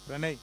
ప్రణయ్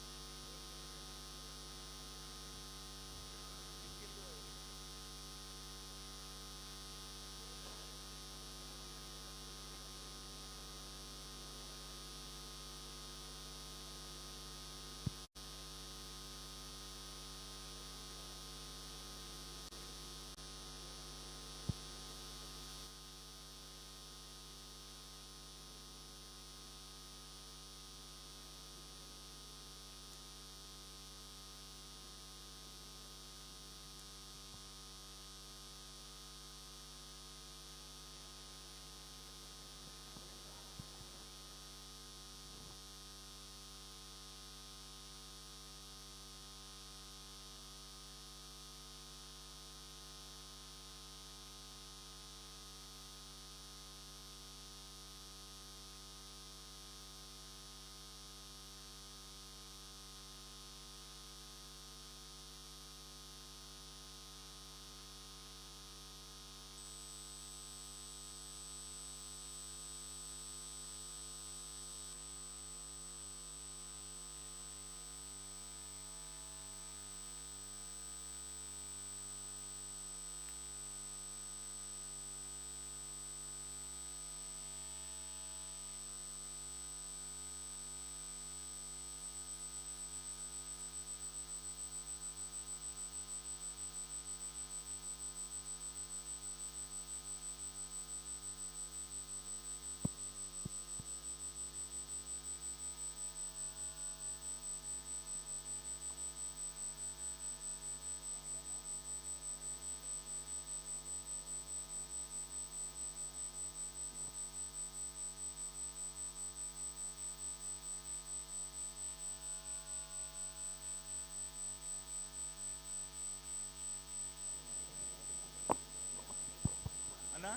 అన్నా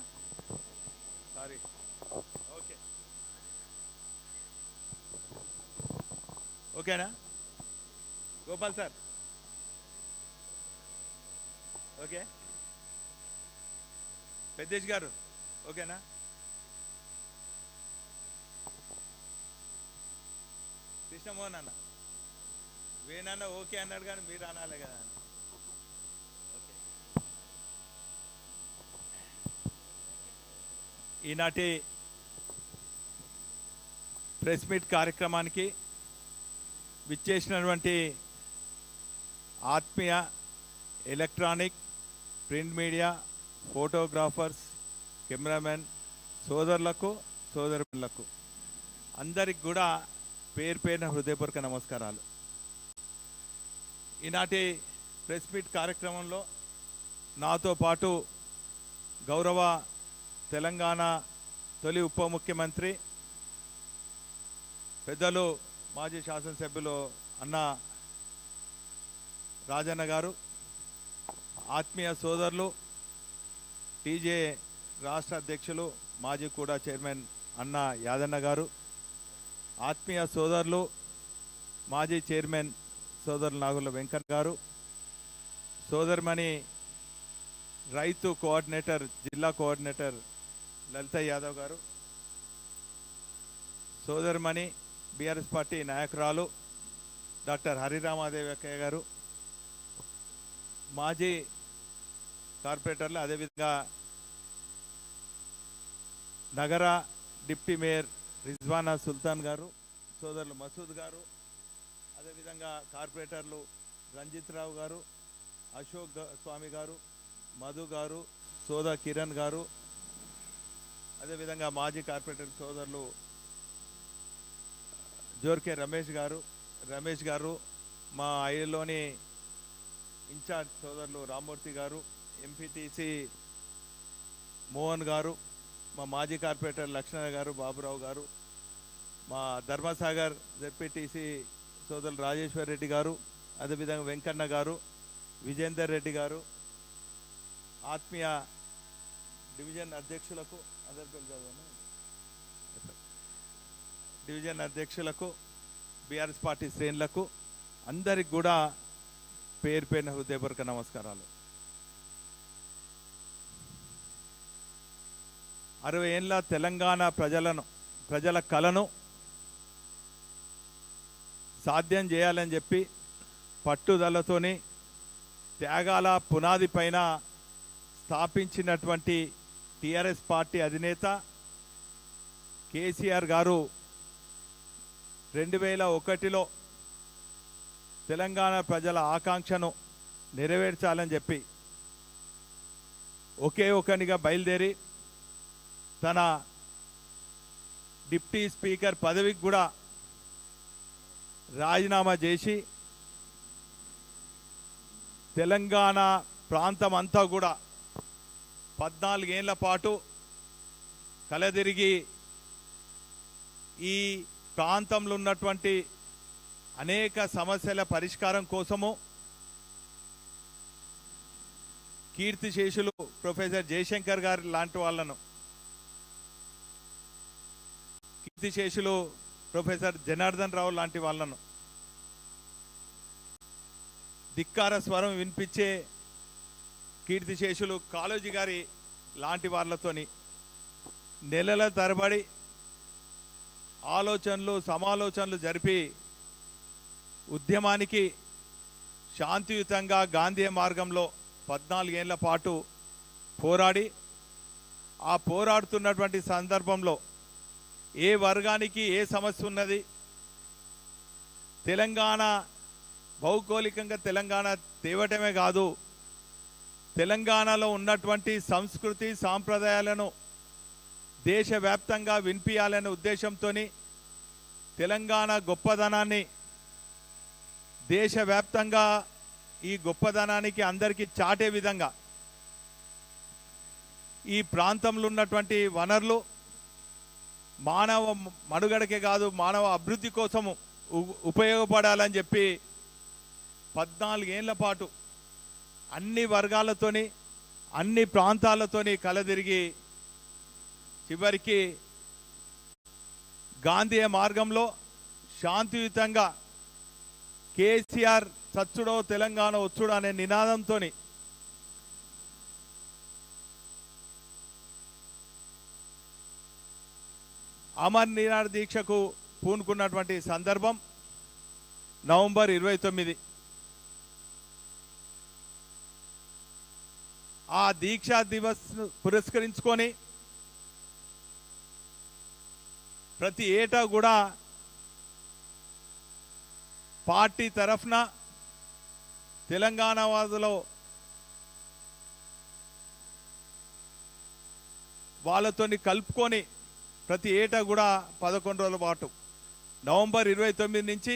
sorry okay ఓకేనా Gopal sir okay పెద్దేష్ గారు ఓకేనా కృష్ణమోహన్ అన్న వేనన్న ఓకే అన్నాడు కానీ మీరు అనాలి కదా ఓకే ఈనాటి ప్రెస్ మీట్ కార్యక్రమానికి విచ్చేసినటువంటి ఆత్మీయ electronic print media photographers cameraman సోదరులకు సోదరులకు అందరికి కూడా పేరు పేరున హృదయపూర్వక నమస్కారాలు. ఈనాటి ప్రెస్ మీట్ కార్యక్రమంలో నాతో పాటు గౌరవ తెలంగాణ తొలి ఉప ముఖ్యమంత్రి పెద్దలు మాజీ శాసనసభ్యులు అన్న రాజన్న గారు, ఆత్మీయ సోదరులు టీజే రాష్ట్ర అధ్యక్షులు మాజీ కూడా చైర్మన్ అన్న యాదన్న గారు, ఆత్మీయ సోదరులు మాజీ చైర్మన్ సోదరులు నాగుల వెంకన్న గారు, సోదరుమణి రైతు కోఆర్డినేటర్ జిల్లా కోఆర్డినేటర్ లలిత యాదవ్ గారు, సోదరుమణి బీఆర్ఎస్ పార్టీ నాయకురాలు డాక్టర్ హరిరామాదేవి అక్కయ్య గారు, మాజీ కార్పొరేటర్లు అదేవిధంగా నగర డిప్యూటీ మేయర్ రిజ్వానా సుల్తాన్ గారు, సోదరులు మసూద్ గారు, అదేవిధంగా కార్పొరేటర్లు రంజిత్ రావు గారు, అశోక్ స్వామి గారు, మధు గారు, సోదా కిరణ్ గారు, అదేవిధంగా మాజీ కార్పొరేటర్ సోదరులు జోర్కే రమేష్ గారు, మా ఐలోని ఇన్ఛార్జ్ సోదరులు రామ్మూర్తి గారు, ఎంపీటీసీ మోహన్ గారు, మా మాజీ కార్పొరేటర్ లక్ష్మణ గారు, బాబురావు గారు, మా ధర్మసాగర్ జెడ్పీటీసీ సోదరులు రాజేశ్వర్ రెడ్డి గారు, అదేవిధంగా వెంకన్న గారు, విజేందర్ రెడ్డి గారు, ఆత్మీయ డివిజన్ అధ్యక్షులకు డివిజన్ అధ్యక్షులకు బీఆర్ఎస్ పార్టీ శ్రేణులకు అందరికి కూడా పేరు పేరున హృదయపూర్వక నమస్కారాలు. 60 ఏళ్ళ తెలంగాణ ప్రజల కలను సాధ్యం చేయాలని చెప్పి పట్టుదలతోని త్యాగాల పునాది పైన స్థాపించినటువంటి టిఆర్ఎస్ పార్టీ అధినేత కేసీఆర్ గారు 2001లో తెలంగాణ ప్రజల ఆకాంక్షను నెరవేర్చాలని చెప్పి ఒకే ఒకనిగా బయలుదేరి తన డిప్టీ స్పీకర్ పదవికి కూడా రాజీనామా చేసి తెలంగాణ ప్రాంతం అంతా కూడా 14 ఏళ్ల పాటు కలదిరిగి ఈ ప్రాంతంలో ఉన్నటువంటి అనేక సమస్యల పరిష్కారం కోసము కీర్తిశేషులు ప్రొఫెసర్ జయశంకర్ గారు లాంటి వాళ్ళను, కీర్తిశేషులు ప్రొఫెసర్ జనార్దన్ రావు లాంటి వాళ్ళను, ధిక్కార స్వరం వినిపించే కీర్తిశేషులు కాళోజీ గారి లాంటి వాళ్ళతోని నెలల తరబడి ఆలోచనలు సమాలోచనలు జరిపి ఉద్యమానికి శాంతియుతంగా గాంధీ మార్గంలో 14 ఏళ్ల పాటు పోరాడి ఆ పోరాడుతున్నటువంటి సందర్భంలో ఏ వర్గానికి ఏ సమస్య ఉన్నది, తెలంగాణ భౌగోళికంగా తెలంగాణ తేవటమే కాదు, తెలంగాణలో ఉన్నటువంటి సంస్కృతి సాంప్రదాయాలను దేశవ్యాప్తంగా వినిపించాలనే ఉద్దేశంతో తెలంగాణ గొప్పదనాన్ని దేశవ్యాప్తంగా ఈ గొప్పదనానికి అందరికీ చాటే విధంగా ఈ ప్రాంతంలో ఉన్నటువంటి వనరులు మానవ మనుగడకే కాదు మానవ అభివృద్ధి కోసము ఉపయోగపడాలని చెప్పి 14 ఏళ్ల పాటు అన్ని వర్గాలతోని అన్ని ప్రాంతాలతోని కలదిరిగి చివరికి గాంధీ మార్గంలో శాంతియుతంగా కేసీఆర్ చచ్చుడో తెలంగాణ వచ్చుడో అనే నినాదంతో అమర్ నిరాహార దీక్షకు పూనుకున్నటువంటి సందర్భం నవంబర్ 29. ఆ దీక్షా దివస్ పురస్కరించుకొని ప్రతి ఏటా కూడా పార్టీ తరఫున తెలంగాణ వాదులో వాళ్ళతోని కలుపుకొని ప్రతి ఏటా కూడా 11 రోజుల పాటు నవంబర్ 29 నుంచి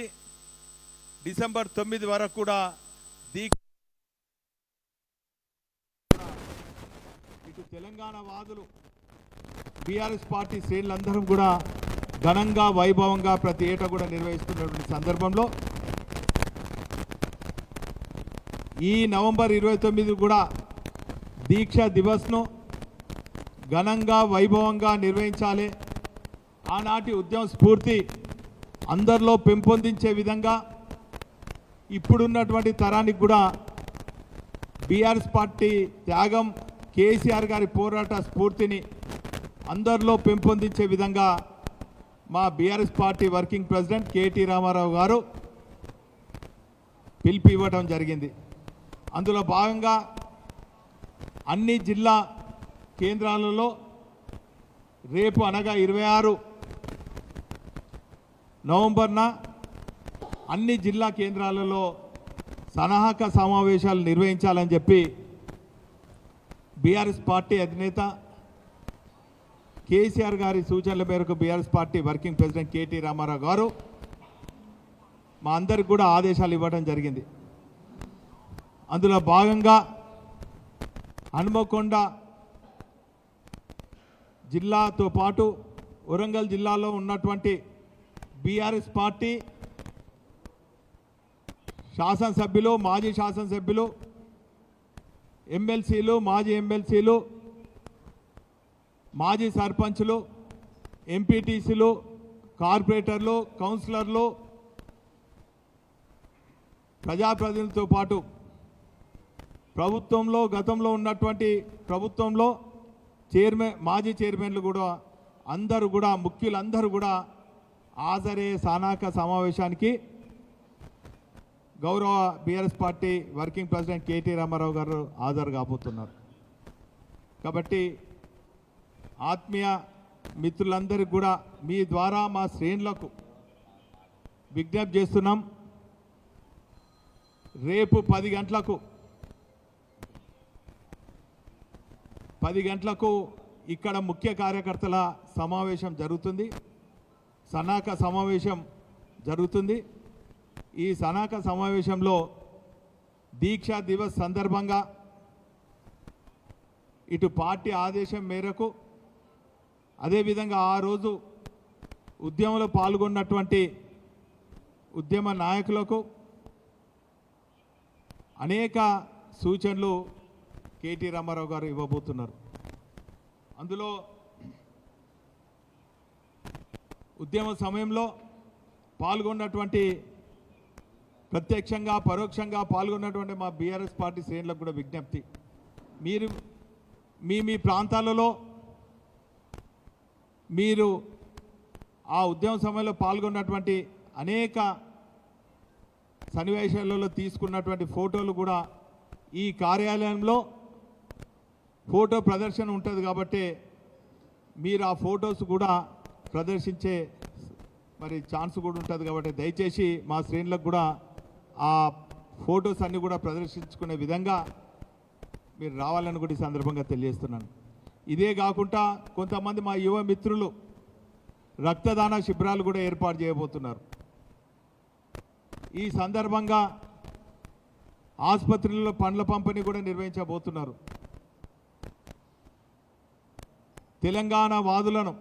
డిసెంబర్ 9 వరకు కూడా ఇటు తెలంగాణ వాదులు బీఆర్ఎస్ పార్టీ శ్రేణులందరూ కూడా ఘనంగా వైభవంగా ప్రతి ఏటా కూడా నిర్వహిస్తున్నటువంటి సందర్భంలో ఈ నవంబర్ 29 కూడా దీక్షా దివస్ను ఘనంగా వైభవంగా నిర్వహించాలి. ఆనాటి ఉద్యమ స్ఫూర్తి అందరిలో పెంపొందించే విధంగా ఇప్పుడున్నటువంటి తరానికి కూడా బీఆర్ఎస్ పార్టీ త్యాగం కేసీఆర్ గారి పోరాట స్ఫూర్తిని అందరిలో పెంపొందించే విధంగా మా BRS party working president KT Ramarao garu పిలుపు ఇవ్వడం జరిగింది. అందులో భాగంగా అన్ని జిల్లా కేంద్రాలలో రేపు అనగా 26 నవంబర్న అన్ని జిల్లా కేంద్రాలలో సన్నాహక సమావేశాలు నిర్వహించాలని చెప్పి బీఆర్ఎస్ పార్టీ అధినేత కేసీఆర్ గారి సూచనల మేరకు BRS party working president KT Ramarao garu మా అందరికి కూడా ఆదేశాలు ఇవ్వడం జరిగింది. అందులో భాగంగా హనుమకొండ జిల్లాతో పాటు వరంగల్ జిల్లాలో ఉన్నటువంటి బీఆర్ఎస్ పార్టీ శాసనసభ్యులు మాజీ శాసనసభ్యులు ఎమ్మెల్సీలు మాజీ ఎమ్మెల్సీలు మాజీ సర్పంచులు ఎంపీటీసీలు కార్పొరేటర్లు కౌన్సిలర్లు ప్రజాప్రతినిధులతో పాటు ప్రభుత్వంలో గతంలో ఉన్నటువంటి ప్రభుత్వంలో మాజీ చైర్మన్లు కూడా అందరూ కూడా ముఖ్యులందరూ కూడా హాజరయ్యే సన్నాహక సమావేశానికి గౌరవ BRS party working president KT Ramarao garu హాజరు కాబోతున్నారు. కాబట్టి ఆత్మీయ మిత్రులందరికీ కూడా మీ ద్వారా మా శ్రేణులకు విజ్ఞప్తి చేస్తున్నాం. రేపు 10 గంటలకు ఇక్కడ ముఖ్య కార్యకర్తల సమావేశం జరుగుతుంది, సన్నాహక సమావేశం జరుగుతుంది. ఈ సన్నాహక సమావేశంలో దీక్షా దివస్ సందర్భంగా ఇటు పార్టీ ఆదేశం మేరకు అదేవిధంగా ఆ రోజు ఉద్యమంలో పాల్గొన్నటువంటి ఉద్యమ నాయకులకు అనేక సూచనలు కేటీ రామారావు గారు ఇవ్వబోతున్నారు. అందులో ఉద్యమ సమయంలో పాల్గొన్నటువంటి ప్రత్యక్షంగా పరోక్షంగా పాల్గొన్నటువంటి మా బీఆర్ఎస్ పార్టీ శ్రేణులకు కూడా విజ్ఞప్తి, మీరు మీ ప్రాంతాలలో మీరు ఆ ఉద్యమ సమయంలో పాల్గొన్నటువంటి అనేక సన్నివేశాలలో తీసుకున్నటువంటి ఫోటోలు కూడా ఈ కార్యాలయంలో ఫోటో ప్రదర్శన ఉంటుంది కాబట్టి మీరు ఆ ఫొటోస్ కూడా ప్రదర్శించే ఛాన్స్ కూడా ఉంటుంది. కాబట్టి దయచేసి మా శ్రేణులకు కూడా ఆ ఫొటోస్ అన్నీ కూడా ప్రదర్శించుకునే విధంగా మీరు రావాలని కూడా ఈ సందర్భంగా తెలియజేస్తున్నాను. ఇదే కాకుండా కొంతమంది మా యువ మిత్రులు రక్తదాన శిబిరాలు కూడా ఏర్పాటు చేయబోతున్నారు. ఈ సందర్భంగా ఆసుపత్రుల్లో పండ్ల పంపిణీ కూడా నిర్వహించబోతున్నారు. తెలంగాణ వాదులను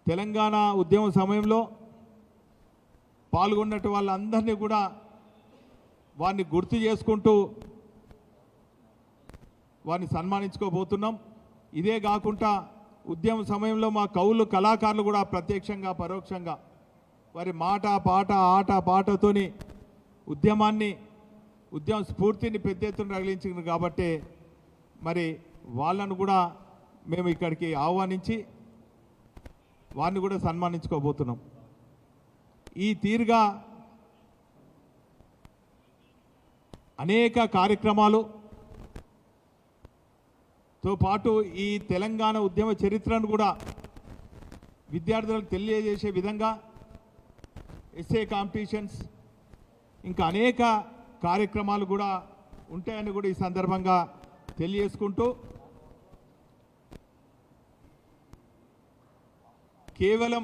తెలంగాణ ఉద్యమ సమయంలో పాల్గొన్నట్టు వాళ్ళందరినీ కూడా వారిని గుర్తు చేసుకుంటూ వారిని సన్మానించుకోబోతున్నాం. ఇదే కాకుండా ఉద్యమ సమయంలో మా కవులు కళాకారులు కూడా ప్రత్యక్షంగా పరోక్షంగా వారి మాట పాట ఆట పాటతోని ఉద్యమ స్ఫూర్తిని పెద్ద ఎత్తున రగిలించింది. కాబట్టి మరి వాళ్ళను కూడా మేము ఇక్కడికి ఆహ్వానించి వారిని కూడా సన్మానించుకోబోతున్నాం. ఈ తీరుగా అనేక కార్యక్రమాలుతో పాటు ఈ తెలంగాణ ఉద్యమ చరిత్రను కూడా విద్యార్థులకు తెలియజేసే విధంగా ఎస్ఏ కాంపిటీషన్స్ ఇంకా అనేక కార్యక్రమాలు కూడా ఉంటాయని కూడా ఈ సందర్భంగా తెలియజేసుకుంటూ కేవలం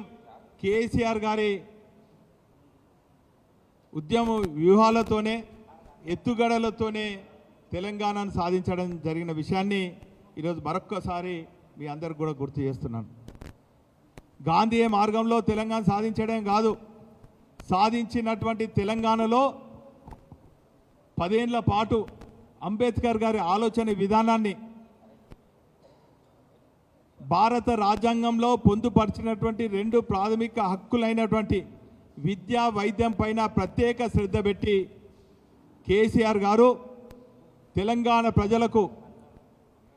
కేసీఆర్ గారి ఉద్యమ వ్యూహాలతోనే ఎత్తుగడలతోనే తెలంగాణను సాధించడం జరిగిన విషయాన్ని ఈరోజు మరొక్కసారి మీ అందరికి కూడా గుర్తు చేస్తున్నాను. గాంధీ మార్గంలో తెలంగాణ సాధించడం కాదు, సాధించినటువంటి తెలంగాణలో 10 ఏళ్ల పాటు అంబేద్కర్ గారి ఆలోచన విధానాన్ని భారత రాజ్యాంగంలో పొందుపరిచినటువంటి 2 ప్రాథమిక హక్కులైనటువంటి విద్యా వైద్యం పైన ప్రత్యేక శ్రద్ధ పెట్టి కేసీఆర్ గారు తెలంగాణ ప్రజలకు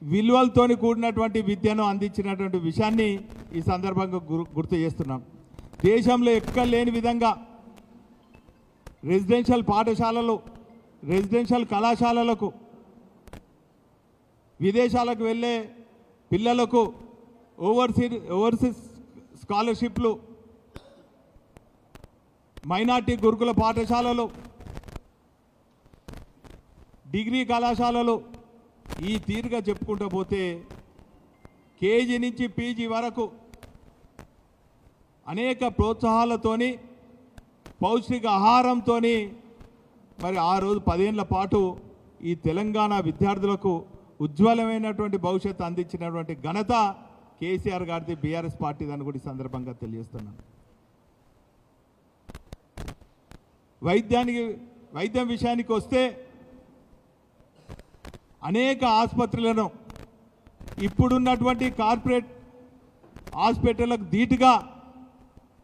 విలువలతోని కూడినటువంటి విద్యను అందించినటువంటి విషయాన్ని ఈ సందర్భంగా గుర్తు చేస్తున్నాం. దేశంలో ఎక్కడ లేని విధంగా రెసిడెన్షియల్ పాఠశాలలు రెసిడెన్షియల్ కళాశాలలకు విదేశాలకు వెళ్ళే పిల్లలకు ఓవర్సీస్ స్కాలర్షిప్లు, మైనార్టీ గురుకుల పాఠశాలలు, డిగ్రీ కళాశాలలు, ఈ తీరుగా చెప్పుకుంటూ పోతే కేజీ నుంచి పీజీ వరకు అనేక ప్రోత్సాహాలతోని పౌష్టిక ఆహారంతో మరి ఆ రోజు 10 ఏళ్ల పాటు ఈ తెలంగాణ విద్యార్థులకు ఉజ్వలమైనటువంటి భవిష్యత్తు అందించినటువంటి ఘనత కేసీఆర్ గారిది, బీఆర్ఎస్ పార్టీ అని కూడా ఈ సందర్భంగా తెలియజేస్తున్నాను. వైద్యం విషయానికి వస్తే అనేక ఆసుపత్రులను ఇప్పుడున్నటువంటి కార్పొరేట్ హాస్పిటళ్లకు ధీటుగా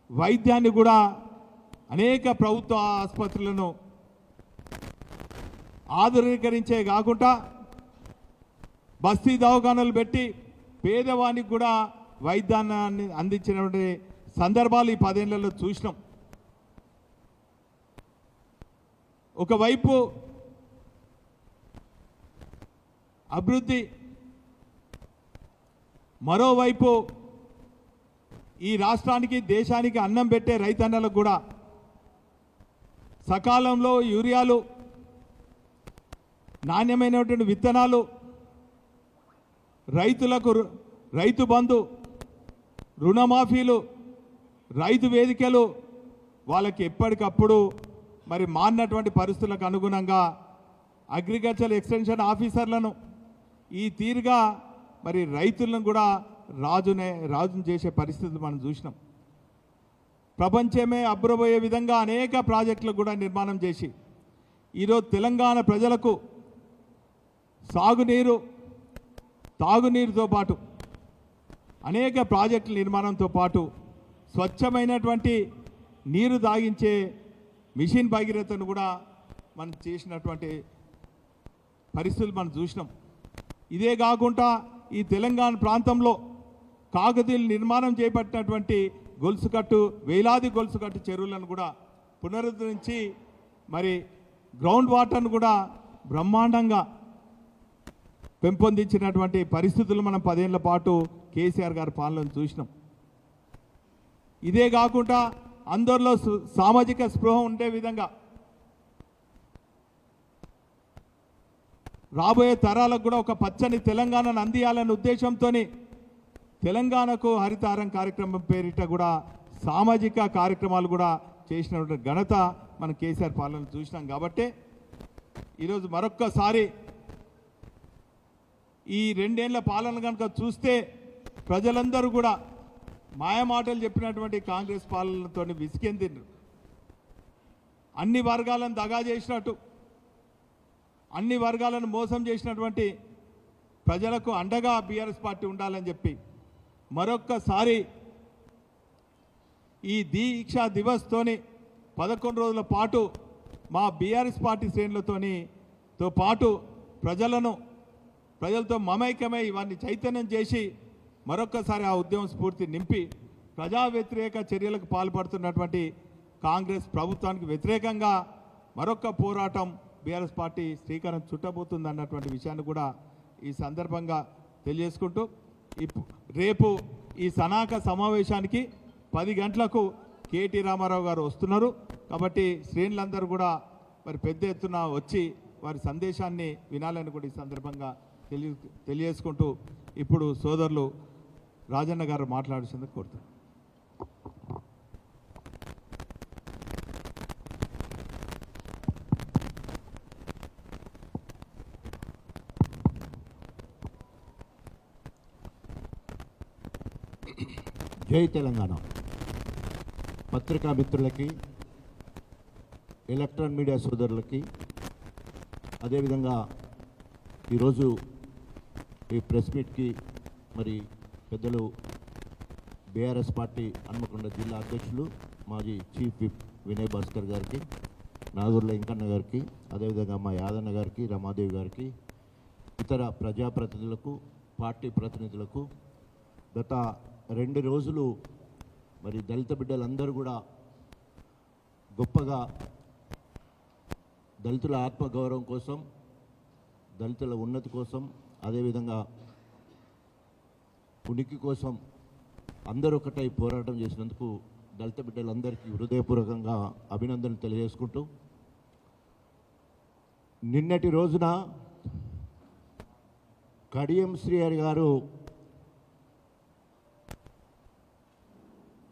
వైద్యాన్ని కూడా అనేక ప్రభుత్వ ఆసుపత్రులను ఆధునీకరించే కాకుండా బస్తీ దవాఖానాలు పెట్టి పేదవానికి కూడా వైద్యాన్ని అందించినటువంటి సందర్భాలు ఈ 10 ఏళ్లలో చూసినాం. ఒకవైపు అభివృద్ధి, మరోవైపు ఈ రాష్ట్రానికి దేశానికి అన్నం పెట్టే రైతన్నలకు కూడా సకాలంలో యూరియాలు, నాణ్యమైనటువంటి విత్తనాలు, రైతులకు రైతు బంధు, రుణమాఫీలు, రైతు వేదికలు వాళ్ళకి ఎప్పటికప్పుడు మరి మారినటువంటి పరిస్థితులకు అనుగుణంగా అగ్రికల్చర్ ఎక్స్టెన్షన్ ఆఫీసర్లను ఈ తీరుగా మరి రైతులను కూడా రాజును చేసే పరిస్థితులు మనం చూసినాం. ప్రపంచమే అబ్బురబోయే విధంగా అనేక ప్రాజెక్టులు కూడా నిర్మాణం చేసి ఈరోజు తెలంగాణ ప్రజలకు సాగునీరు, తాగునీరుతో పాటు అనేక ప్రాజెక్టుల నిర్మాణంతో పాటు స్వచ్ఛమైనటువంటి నీరు తాగించే మిషన్ భగీరథను కూడా మనం చేసినటువంటి పరిస్థితులు మనం చూసినాం. ఇదే కాకుండా ఈ తెలంగాణ ప్రాంతంలో కాకతీయులు నిర్మాణం చేపట్టినటువంటి గొలుసుకట్టు, వేలాది గొలుసుకట్టు చెరువులను కూడా పునరుద్ధరించి మరి గ్రౌండ్ వాటర్ను కూడా బ్రహ్మాండంగా పెంపొందించినటువంటి పరిస్థితులు మనం 10 ఏళ్ల పాటు కేసీఆర్ గారి పాలనను చూసినాం. ఇదే కాకుండా అందరిలో సామాజిక స్పృహ ఉండే విధంగా రాబోయే తరాలకు కూడా ఒక పచ్చని తెలంగాణను అందియాలనే ఉద్దేశంతో తెలంగాణకు హరితహారం కార్యక్రమం పేరిట కూడా సామాజిక కార్యక్రమాలు కూడా చేసినటువంటి ఘనత మనం కేసీఆర్ పాలన చూసినాం. కాబట్టి ఈరోజు మరొక్కసారి ఈ 2 ఏళ్ల పాలన కనుక చూస్తే ప్రజలందరూ కూడా మాయమాటలు చెప్పినటువంటి కాంగ్రెస్ పాలనతో విసికెందిండ్రు. అన్ని వర్గాలను దగా చేసినట్టు, అన్ని వర్గాలను మోసం చేసినటువంటి ప్రజలకు అండగా బీఆర్ఎస్ పార్టీ ఉండాలని చెప్పి మరొక్కసారి ఈ దీక్షా దివస్తోని 11 రోజుల పాటు మా బీఆర్ఎస్ పార్టీ శ్రేణులతో పాటు ప్రజలతో మమైకమై ఇవన్నీ చైతన్యం చేసి మరొక్కసారి ఆ ఉద్యమ స్ఫూర్తి నింపి ప్రజా వ్యతిరేక చర్యలకు పాల్పడుతున్నటువంటి కాంగ్రెస్ ప్రభుత్వానికి వ్యతిరేకంగా మరొక పోరాటం బీఆర్ఎస్ పార్టీ శ్రీకారం చుట్టబోతుంది అన్నటువంటి విషయాన్ని కూడా ఈ సందర్భంగా తెలియజేసుకుంటూ రేపు ఈ సనాక సమావేశానికి 10 గంటలకు కేటీ రామారావు గారు వస్తున్నారు. కాబట్టి శ్రేణులందరూ కూడా మరి పెద్ద ఎత్తున వచ్చి వారి సందేశాన్ని వినాలని కూడా ఈ సందర్భంగా తెలియజేసుకుంటూ ఇప్పుడు సోదరులు రాజన్న గారు మాట్లాడాల్సింది కోరుతారు. జై తెలంగాణ. పత్రికా మిత్రులకి, ఎలక్ట్రానిక్ మీడియా సోదరులకి, అదేవిధంగా ఈరోజు ఈ ప్రెస్ మీట్కి మరి పెద్దలు బీఆర్ఎస్ పార్టీ హన్మకొండ జిల్లా అధ్యక్షులు మాజీ చీఫ్ విప్ వినయ్ భాస్కర్ గారికి, నాగూర్ల ఇంకన్న గారికి, అదేవిధంగా మా యాదన్న గారికి, రమాదేవి గారికి, ఇతర ప్రజాప్రతినిధులకు, పార్టీ ప్రతినిధులకు, గత 2 రోజులు మరి దళిత బిడ్డలందరూ కూడా గొప్పగా దళితుల ఆత్మగౌరవం కోసం, దళితుల ఉన్నతి కోసం, అదేవిధంగా ఉనికి కోసం అందరూ ఒకటై పోరాటం చేసినందుకు దళిత బిడ్డలందరికీ హృదయపూర్వకంగా అభినందనలు తెలియజేసుకుంటూ, నిన్నటి రోజున కడియం శ్రీహరి గారు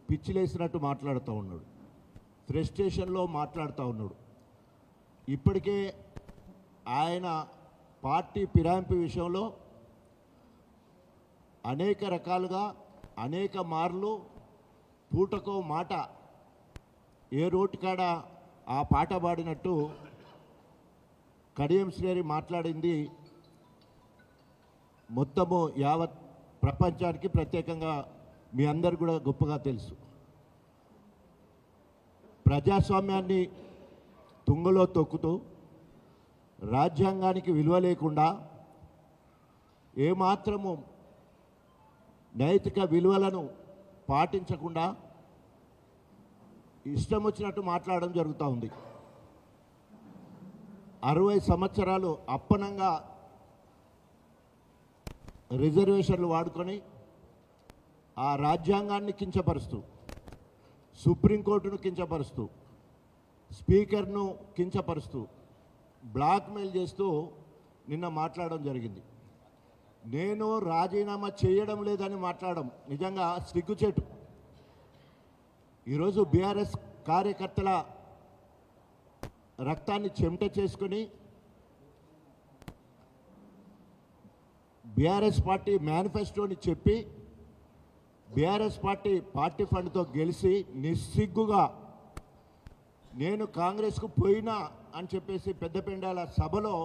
పిచ్చిలేసినట్టు మాట్లాడుతూ ఉన్నాడు, ఫ్రస్ట్రేషన్లో మాట్లాడుతూ ఉన్నాడు. ఇప్పటికే ఆయన పార్టీ ఫిరాయింపు విషయంలో అనేక రకాలుగా అనేక మార్లు పూటకో మాట ఏ రోటికాడ ఆ పాట పాడినట్టు కడియం శ్రీహరి మాట్లాడింది మొత్తము యావత్ ప్రపంచానికి, ప్రత్యేకంగా మీ అందరు కూడా గొప్పగా తెలుసు. ప్రజాస్వామ్యాన్ని తుంగలో తొక్కుతూ, రాజ్యాంగానికి విలువ లేకుండా, ఏమాత్రము నైతిక విలువలను పాటించకుండా ఇష్టం వచ్చినట్టు మాట్లాడడం జరుగుతూ ఉంది. 60 సంవత్సరాలు అప్పనంగా రిజర్వేషన్లు వాడుకొని ఆ రాజ్యాంగాన్ని కించపరుస్తూ, సుప్రీంకోర్టును కించపరుస్తూ, స్పీకర్ను కించపరుస్తూ, బ్లాక్మెయిల్ చేస్తూ నిన్న మాట్లాడడం జరిగింది. నేను రాజీనామా చేయడం లేదని మాట్లాడడం నిజంగా సిగ్గుచేటు. ఈరోజు బీఆర్ఎస్ కార్యకర్తల రక్తాన్ని చెమట చేసుకుని బీఆర్ఎస్ పార్టీ మేనిఫెస్టోని చెప్పి బీఆర్ఎస్ పార్టీ ఫండ్తో గెలిచి నిస్సిగ్గుగా నేను కాంగ్రెస్కు పోయినా అని చెప్పేసి పెద్దపెండాల సభలో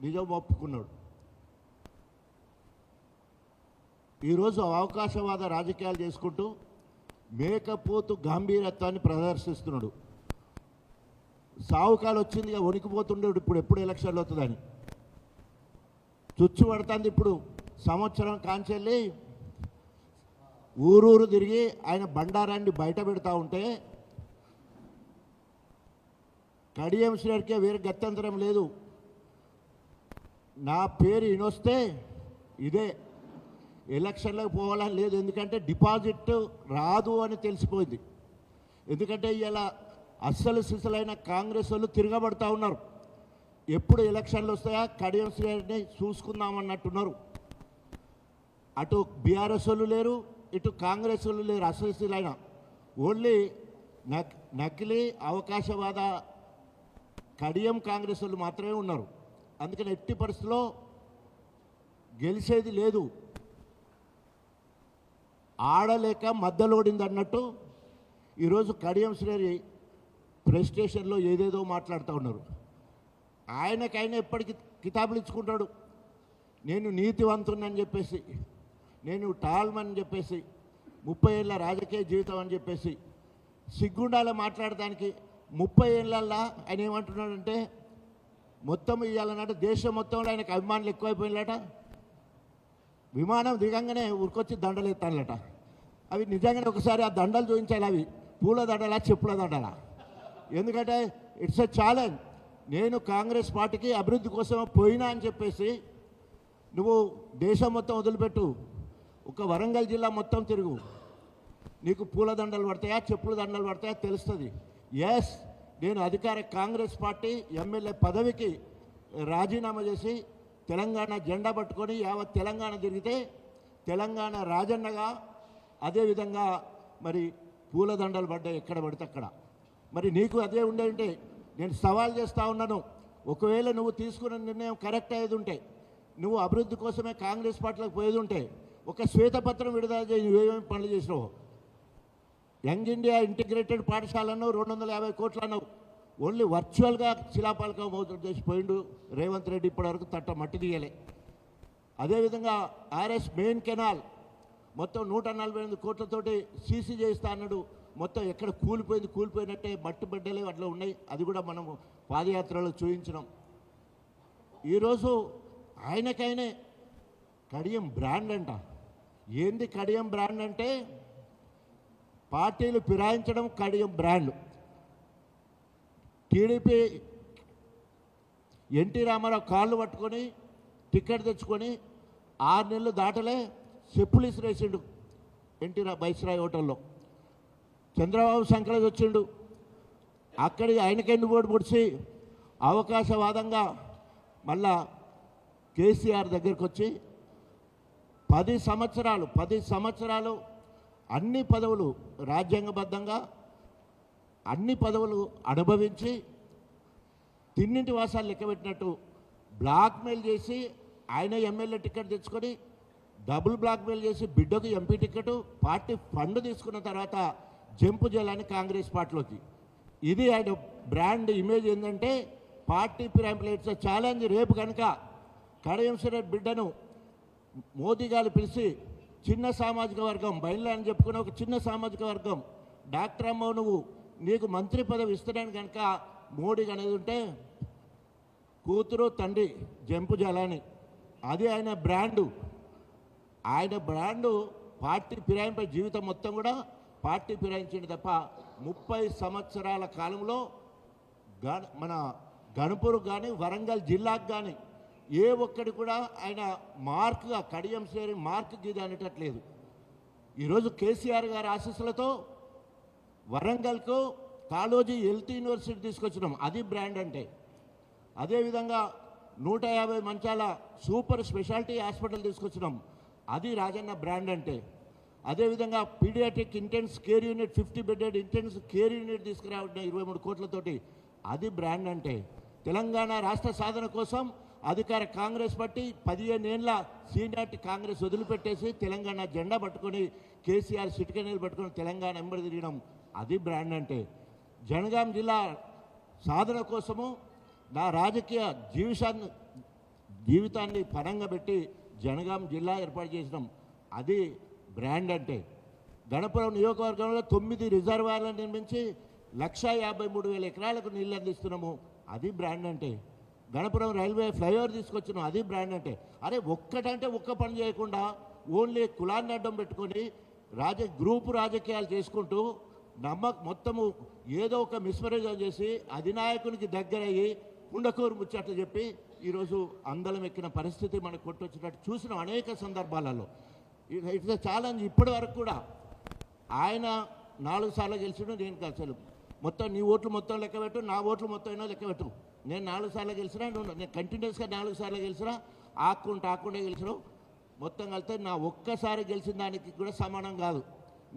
నిజం ఒప్పుకున్నాడు. ఈరోజు అవకాశవాద రాజకీయాలు చేసుకుంటూ మేకపోతు గాంభీర్యత్వాన్ని ప్రదర్శిస్తున్నాడు. సావుకాలు వచ్చింది వణికిపోతుండేడు ఇప్పుడు ఎప్పుడు ఎలక్షన్లు అవుతుందని చుచ్చు పడుతుంది. ఇప్పుడు సంవత్సరం కాంచెల్లి ఊరూరు తిరిగి ఆయన బండారాన్ని బయట పెడతా ఉంటే కడియం శ్రీహరికే వేరే గత్యంతరం లేదు. నా పేరు ఇనొస్తే ఇదే ఎలక్షన్లకు పోవాలని లేదు. ఎందుకంటే డిపాజిట్ రాదు అని తెలిసిపోయింది. ఎందుకంటే ఇలా అస్సలు సిసలైన కాంగ్రెస్ వాళ్ళు తిరగబడతా ఉన్నారు. ఎప్పుడు ఎలక్షన్లు వస్తాయా కడియం శ్రీహరిని చూసుకుందామన్నట్టున్నారు. అటు బీఆర్ఎస్ వాళ్ళు లేరు, ఇటు కాంగ్రెస్ వాళ్ళు లేరు. అసలు సిసలైన ఓన్లీ నకిలీ అవకాశవాద కడియం కాంగ్రెస్ వాళ్ళు మాత్రమే ఉన్నారు. అందుకని ఎట్టి పరిస్థితుల్లో గెలిచేది లేదు. ఆడలేక మద్దలోడింది అన్నట్టు ఈరోజు కడియం శ్రీహరి ప్రెస్ స్టేషన్లో ఏదేదో మాట్లాడుతూ ఉన్నారు. ఆయనకైనా ఎప్పటికీ కితాబులు ఇచ్చుకుంటాడు. నేను నీతివంతుని చెప్పేసి, నేను టాల్మని చెప్పేసి, 30 ఏళ్ళ రాజకీయ జీవితం అని చెప్పేసి సిగ్గుండాల మాట్లాడడానికి 30 ఏళ్ళల్లా ఆయన ఏమంటున్నాడంటే మొత్తం ఇవ్వాలన్నట్టు దేశం మొత్తంలో ఆయనకు అభిమానులు ఎక్కువైపోయినట. విమానం దిగంగానే ఊరికొచ్చి దండలు ఎత్తాలట. అవి నిజంగానే ఒకసారి ఆ దండలు చూపించాలి. అవి పూల దండలా చెప్పుల దండలా? ఎందుకంటే ఇట్స్ ఎ ఛాలెంజ్. నేను కాంగ్రెస్ పార్టీకి అభివృద్ధి కోసం పోయినా అని చెప్పేసి నువ్వు దేశం మొత్తం వదిలిపెట్టు, ఒక వరంగల్ జిల్లా మొత్తం తిరుగు, నీకు పూల దండలు పడతాయా చెప్పుల దండలు పడతాయా తెలుస్తుంది. ఎస్, నేను అధికార కాంగ్రెస్ పార్టీ ఎమ్మెల్యే పదవికి రాజీనామా చేసి తెలంగాణ జెండా పట్టుకొని యావత్ తెలంగాణ తిరిగితే తెలంగాణ రాజన్నగా అదేవిధంగా మరి పూలదండలు పడ్డాయి ఎక్కడ పడితే అక్కడ. మరి నీకు అదే ఉంటే నేను సవాల్ చేస్తూ ఉన్నాను. ఒకవేళ నువ్వు తీసుకున్న నిర్ణయం కరెక్ట్ అయ్యేది ఉంటే, నువ్వు అభివృద్ధి కోసమే కాంగ్రెస్ పార్టీలకు పోయేది ఉంటే ఒక శ్వేతపత్రం విడుదల చేయి. నువ్వేమేమి పనులు చేసినావు? యంగ్ ఇండియా ఇంటిగ్రేటెడ్ పాఠశాలను 250 కోట్లు అన్నావు. ఓన్లీ వర్చువల్గా శిలాపాలకం చేసిపోయిండు రేవంత్ రెడ్డి. ఇప్పటివరకు తట్ట మట్టి తీయలే. అదేవిధంగా ఆర్ఎస్ మెయిన్ కెనాల్ మొత్తం 148 కోట్లతోటి సీసీ చేస్తా అన్నాడు. మొత్తం ఎక్కడ కూలిపోయినట్టే మట్టి బిడ్డలే అట్లా ఉన్నాయి. అది కూడా మనం పాదయాత్రలో చూపించినాం. ఈరోజు ఆయనకైనా కడియం బ్రాండ్ అంట. ఏంది కడియం బ్రాండ్ అంటే పార్టీలు ఫిరాయించడం కడియం బ్రాండ్. టీడీపీ ఎన్టీ రామారావు కాళ్ళు పట్టుకొని టికెట్ తెచ్చుకొని 6 నెలలు దాటలే చెప్పులు ఇసిరేసిండు వైస్రాయ్ హోటల్లో. చంద్రబాబు సంకలకి వచ్చిండు. అక్కడి ఆయనకెండు ఓటు పొడిచి అవకాశవాదంగా మళ్ళా కేసీఆర్ దగ్గరికి వచ్చి 10 సంవత్సరాలు అన్ని పదవులు రాజ్యాంగబద్ధంగా అన్ని పదవులు అనుభవించి తిన్నింటి వాసాలు లెక్కబెట్టినట్టు బ్లాక్మెయిల్ చేసి ఆయన ఎమ్మెల్యే టికెట్ తెచ్చుకొని డబుల్ బ్లాక్మెయిల్ చేసి బిడ్డకు ఎంపీ టికెట్ పార్టీ ఫండ్ తీసుకున్న తర్వాత జంపు చేయాలని కాంగ్రెస్ పార్టీలోకి. ఇది ఆయన బ్రాండ్ ఇమేజ్. ఏంటంటే పార్టీ ప్యాంప్లెట్స్ ఛాలెంజ్. రేపు కనుక కడియం శ్రీహరి బిడ్డను మోదీ గారు పిలిచి చిన్న సామాజిక వర్గం బయలు అని చెప్పుకున్న ఒక చిన్న సామాజిక వర్గం డాక్టర్ అమ్మ నువ్వు నీకు మంత్రి పదవి ఇస్తాడని కనుక మోడీ అనేది ఉంటే కూతురు తండ్రి జంపు జలాని అది ఆయన బ్రాండు. ఆయన బ్రాండు పార్టీ ఫిరాయింపై జీవితం మొత్తం కూడా పార్టీ ఫిరాయించింది తప్ప 30 సంవత్సరాల కాలంలో మన గణపూర్ కానీ వరంగల్ జిల్లాకు కానీ ఏ ఒక్కడి కూడా ఆయన మార్క్గా కడియం శ్రేణి మార్క్ గీద అనేటట్లేదు. ఈరోజు కేసీఆర్ గారి ఆశీస్సులతో వరంగల్కు కాళోజీ హెల్త్ యూనివర్సిటీ తీసుకొచ్చినాం, అది బ్రాండ్ అంటే. అదేవిధంగా 150 మంచాల సూపర్ స్పెషాలిటీ హాస్పిటల్ తీసుకొచ్చినాం, అది రాజన్న బ్రాండ్ అంటే. అదేవిధంగా paediatric intensive care unit 50 bedded intensive care unit తీసుకురావడం 23 కోట్లతోటి, అది బ్రాండ్ అంటే. తెలంగాణ రాష్ట్ర సాధన కోసం అధికార కాంగ్రెస్ పార్టీ 15 ఏళ్ళ సీనియారిటీ కాంగ్రెస్ వదిలిపెట్టేసి తెలంగాణ జెండా పట్టుకొని కేసీఆర్ సిటికనీలు పట్టుకొని తెలంగాణ ఎంబడి తిరగడం, అది బ్రాండ్ అంటే. జనగాం జిల్లా సాధన కోసము నా రాజకీయ జీవితాన్ని పరంగా పెట్టి జనగాం జిల్లా ఏర్పాటు చేసినాం, అది బ్రాండ్ అంటే. గణపురం నియోజకవర్గంలో 9 రిజర్వాయర్లను నిర్మించి 1,53,000 ఎకరాలకు నీళ్ళు అందిస్తున్నాము, అది బ్రాండ్ అంటే. గణపురం రైల్వే ఫ్లైఓవర్ తీసుకొచ్చినాం, అది బ్రాండ్ అంటే. అరే ఒక్కటంటే ఒక్క పని చేయకుండా ఓన్లీ కులాన్ని అడ్డం పెట్టుకొని గ్రూపు రాజకీయాలు చేసుకుంటూ మొత్తము ఏదో ఒక మిస్మరేజం చేసి అధినాయకునికి దగ్గరయ్యి కుండకూరు ముచ్చట్లు చెప్పి ఈరోజు అందలం ఎక్కిన పరిస్థితి మనకు కొట్టొచ్చినట్టు చూసిన అనేక సందర్భాలలో. It's challenge. ఇప్పటి వరకు కూడా ఆయన 4 సార్లు గెలిచినా, నేను అసలు మొత్తం నీ ఓట్లు మొత్తం లెక్కబెట్టు, నా ఓట్లు మొత్తం అయినా లెక్కబెట్టు. నేను 4 సార్లు గెలిచినా, నేను కంటిన్యూస్గా 4 సార్లు గెలిచినా, ఆకుండా గెలిచినావు, మొత్తం కలిస్తే నా ఒక్కసారి గెలిచిన దానికి కూడా సమానం కాదు.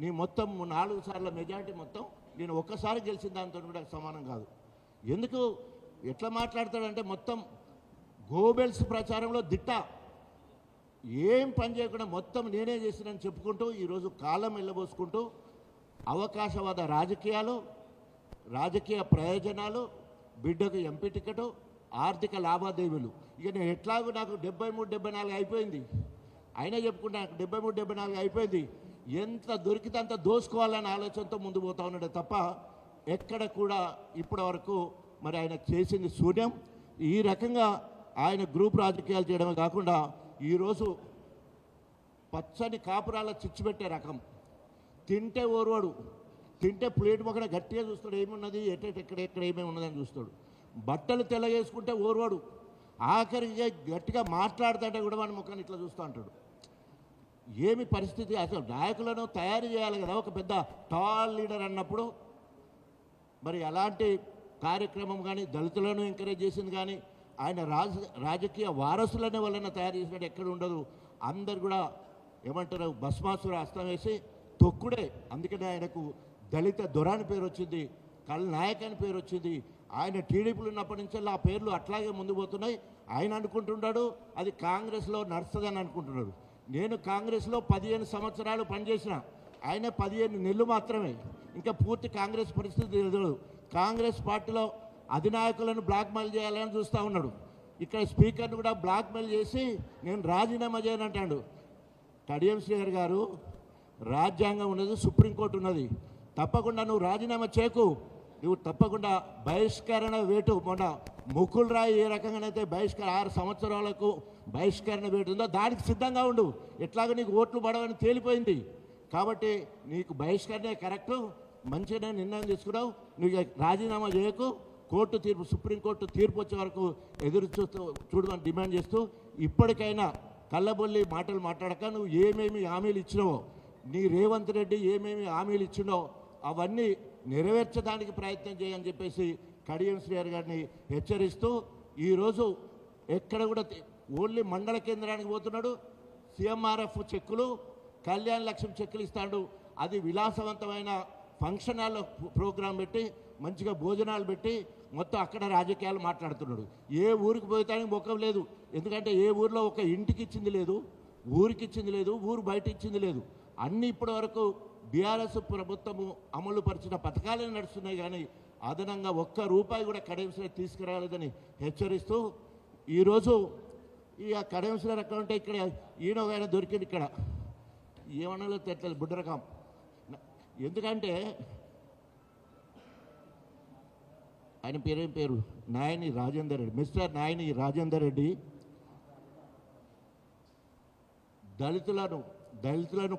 నీ మొత్తం 4 సార్ల మెజారిటీ మొత్తం నేను ఒక్కసారి గెలిచిన దానితో కూడా సమానం కాదు. ఎందుకు ఎట్లా మాట్లాడతాడంటే మొత్తం గోబెల్స్ ప్రచారంలో దిట్ట, ఏం పని చేయకుండా మొత్తం నేనే చేసినని చెప్పుకుంటూ ఈరోజు కాలం వెళ్ళబోసుకుంటూ అవకాశవాద రాజకీయాలు, రాజకీయ ప్రయోజనాలు, బిడ్డకు ఎంపీ టికెట్, ఆర్థిక లావాదేవీలు. ఇక నేను ఎట్లాగో నాకు 73-74 అయిపోయింది, అయినా చెప్పుకుంటా నాకు 73-74 అయిపోయింది. ఎంత దొరికితే అంత దోసుకోవాలనే ఆలోచనతో ముందు పోతా ఉన్నాడు తప్ప ఎక్కడ కూడా ఇప్పటి వరకు మరి ఆయన చేసింది శూన్యం. ఈ రకంగా ఆయన గ్రూప్ రాజకీయాలు చేయడమే కాకుండా ఈరోజు పచ్చని కాపురాల చిచ్చుపెట్టే రకం. తింటే ఓర్వాడు, తింటే ప్లేట్ మొక్కన గట్టిగా చూస్తాడు, ఏమున్నది ఎక్కడ ఏమేమి ఉన్నదని చూస్తాడు. బట్టలు తెల్లగేసుకుంటే ఓర్వాడు, ఆఖరికి గట్టిగా మాట్లాడుతుంటే కూడా మన ముఖాన్ని ఇట్లా చూస్తూ అంటాడు. ఏమి పరిస్థితి? అసలు నాయకులను తయారు చేయాలి కదా ఒక పెద్ద టాల్ లీడర్ అన్నప్పుడు. మరి అలాంటి కార్యక్రమం కానీ దళితులను ఎంకరేజ్ చేసింది కానీ ఆయన రాజకీయ వారసులనే వాళ్ళని తయారు చేసినట్టు ఎక్కడ ఉండదు. అందరు కూడా ఏమంటారు, భస్మాసుర అస్తం వేసి తొక్కుడే. అందుకనే ఆయనకు దళిత దొరాని పేరు వచ్చింది, కల్ నాయక్ అని పేరు వచ్చింది. ఆయన టీడీపీలు ఉన్నప్పటి నుంచి ఆ పేర్లు అట్లాగే ముందు పోతున్నాయి. ఆయన అనుకుంటున్నాడు అది కాంగ్రెస్లో నడుస్తుందని అనుకుంటున్నాడు. నేను కాంగ్రెస్లో 15 సంవత్సరాలు పనిచేసిన, ఆయన 15 నెలలు మాత్రమే. ఇంకా పూర్తి కాంగ్రెస్ పరిస్థితి తెలియదు. కాంగ్రెస్ పార్టీలో అధినాయకులను బ్లాక్మెయిల్ చేయాలని చూస్తూ ఉన్నాడు. ఇక్కడ స్పీకర్ను కూడా బ్లాక్మెయిల్ చేసి నేను రాజీనామా చేయనంటాడు. కడియం శ్రీహరి గారు, రాజ్యాంగం ఉన్నది, సుప్రీంకోర్టు ఉన్నది, తప్పకుండా నువ్వు రాజీనామా చేయకు. నువ్వు తప్పకుండా బహిష్కరణ వేటు, మొన్న ముకుల్ రాయ్ ఏ రకంగానైతే 6 సంవత్సరాలకు బహిష్కరణ వేటు ఉందో దానికి సిద్ధంగా ఉండు. ఎట్లాగో నీకు ఓట్లు పడవని తేలిపోయింది కాబట్టి నీకు బహిష్కరణే కరెక్టు. మంచిగా నిర్ణయం తీసుకున్నావు, నువ్వు రాజీనామా చేయకు. కోర్టు తీర్పు, సుప్రీంకోర్టు తీర్పు వచ్చే వరకు ఎదురు చూడమని డిమాండ్ చేస్తూ, ఇప్పటికైనా కళ్ళబొల్లి మాటలు మాట్లాడక నువ్వు ఏమేమి హామీలు ఇచ్చినావో, నీ రేవంత్ రెడ్డి ఏమేమి హామీలు ఇచ్చినో అవన్నీ నెరవేర్చడానికి ప్రయత్నం చేయని చెప్పేసి కడియం శ్రీహరి గారిని హెచ్చరిస్తూ, ఈరోజు ఎక్కడ కూడా ఓన్లీ మండల కేంద్రానికి పోతున్నాడు. సీఎంఆర్ఎఫ్ చెక్కులు, కళ్యాణ లక్ష్యం చెక్కులు ఇస్తాడు. అది విలాసవంతమైన ఫంక్షన్ హాల్లో ప్రోగ్రాం పెట్టి మంచిగా భోజనాలు పెట్టి మొత్తం అక్కడ రాజకీయాలు మాట్లాడుతున్నాడు. ఏ ఊరికి పోతానికి ముఖం లేదు. ఎందుకంటే ఏ ఊరిలో ఒక ఇంటికి ఇచ్చింది లేదు, ఊరికి ఇచ్చింది లేదు, ఊరు బయట ఇచ్చింది లేదు. అన్నీ ఇప్పటి వరకు బీఆర్ఎస్ ప్రభుత్వము అమలు పరిచిన పథకాలే నడుస్తున్నాయి కానీ అదనంగా ₹1 కూడా కడియం శ్రీహరి తీసుకురాలేదని హెచ్చరిస్తూ, ఈరోజు ఈ కడియం శ్రీహరి అకౌంట్ ఇక్కడ ఈయన ఆయన దొరికింది. ఇక్కడ ఏమన్నా తెట్లేదు బుడ్డరకం. ఎందుకంటే ఆయన పేరు నాయని రాజేందర్ రెడ్డి, మిస్టర్ నాయని రాజేందర్ రెడ్డి. దళితులను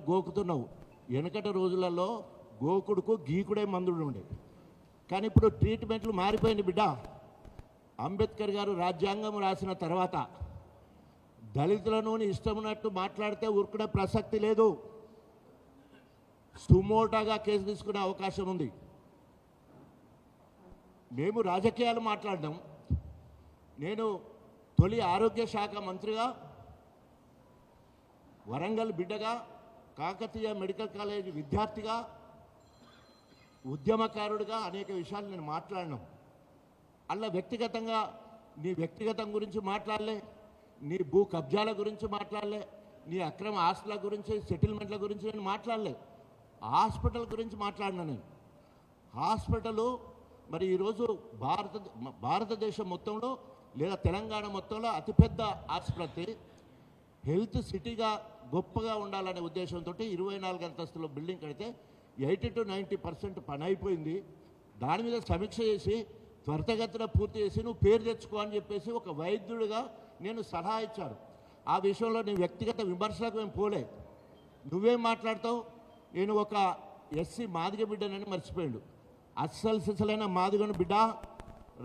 గోకుతున్నావు. వెనకటి రోజులలో గోకుడుకు గీకుడే మందుడు ఉండే. కానీ ఇప్పుడు ట్రీట్మెంట్లు మారిపోయింది బిడ్డ. అంబేద్కర్ గారు రాజ్యాంగం రాసిన తర్వాత దళితులను ఇష్టం ఉన్నట్టు మాట్లాడితే ఊరుకునే ప్రసక్తి లేదు. సుమోటాగా కేసు తీసుకునే అవకాశం ఉంది. మేము రాజకీయాలు మాట్లాడడం. నేను తొలి ఆరోగ్య శాఖ మంత్రిగా, వరంగల్ బిడ్డగా, కాకతీయ మెడికల్ కాలేజ్ విద్యార్థిగా, ఉద్యమకారుడిగా అనేక విషయాలు నేను మాట్లాడినాం. అలా వ్యక్తిగతంగా నీ వ్యక్తిగతం గురించి మాట్లాడలే, నీ భూ కబ్జాల గురించి మాట్లాడలే, నీ అక్రమ ఆస్తుల గురించి, సెటిల్మెంట్ల గురించి నేను మాట్లాడలే. హాస్పిటల్ గురించి మాట్లాడినా నేను. హాస్పిటలు మరి ఈరోజు భారతదేశం మొత్తంలో లేదా తెలంగాణ మొత్తంలో అతిపెద్ద ఆసుపత్రి, హెల్త్ సిటీగా గొప్పగా ఉండాలనే ఉద్దేశంతో 24 అంతస్తుల బిల్డింగ్ కడితే 80 to 90% పని అయిపోయింది. దాని మీద సమీక్ష చేసి త్వరితగతిన పూర్తి చేసి నువ్వు పేరు తెచ్చుకో అని చెప్పేసి ఒక వైద్యుడిగా నేను సలహా ఇచ్చాను. ఆ విషయంలో నీ వ్యక్తిగత విమర్శలకు మేము పోలే. నువ్వేం మాట్లాడతావు? నేను ఒక ఎస్సీ మాదిగ బిడ్డనని మర్చిపోయాడు. అస్సలు సిసలైన మాదిగను బిడ్డ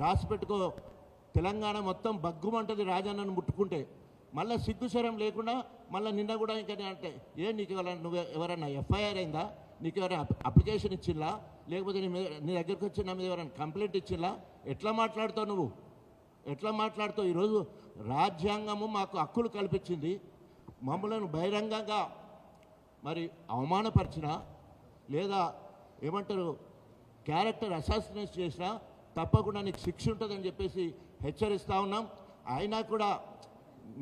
రాసి పెట్టుకో. తెలంగాణ మొత్తం బగ్గుమంటది రాజన్నను ముట్టుకుంటే. మళ్ళీ సిగ్గుశరం లేకుండా మళ్ళీ నిన్న కూడా ఇంకా అంటే నీకు నువ్వు ఎవరన్నా ఎఫ్ఐఆర్ అయిందా, నీకు ఎవరైనా అప్లికేషన్ ఇచ్చిల్లా, లేకపోతే నీ దగ్గరికి వచ్చి నా మీద ఎవరైనా కంప్లైంట్ ఇచ్చిల్లా? ఎట్లా మాట్లాడుతావు నువ్వు? ఎట్లా మాట్లాడుతావు? ఈరోజు రాజ్యాంగము మాకు హక్కులు కల్పించింది. మమ్మల్ని బహిరంగంగా మరి అవమానపరిచినా లేదా ఏమంటారు క్యారెక్టర్ అసాసినేట్ చేసినా తప్పకుండా నీకు శిక్ష ఉంటుందని చెప్పేసి హెచ్చరిస్తూ ఉన్నాం. అయినా కూడా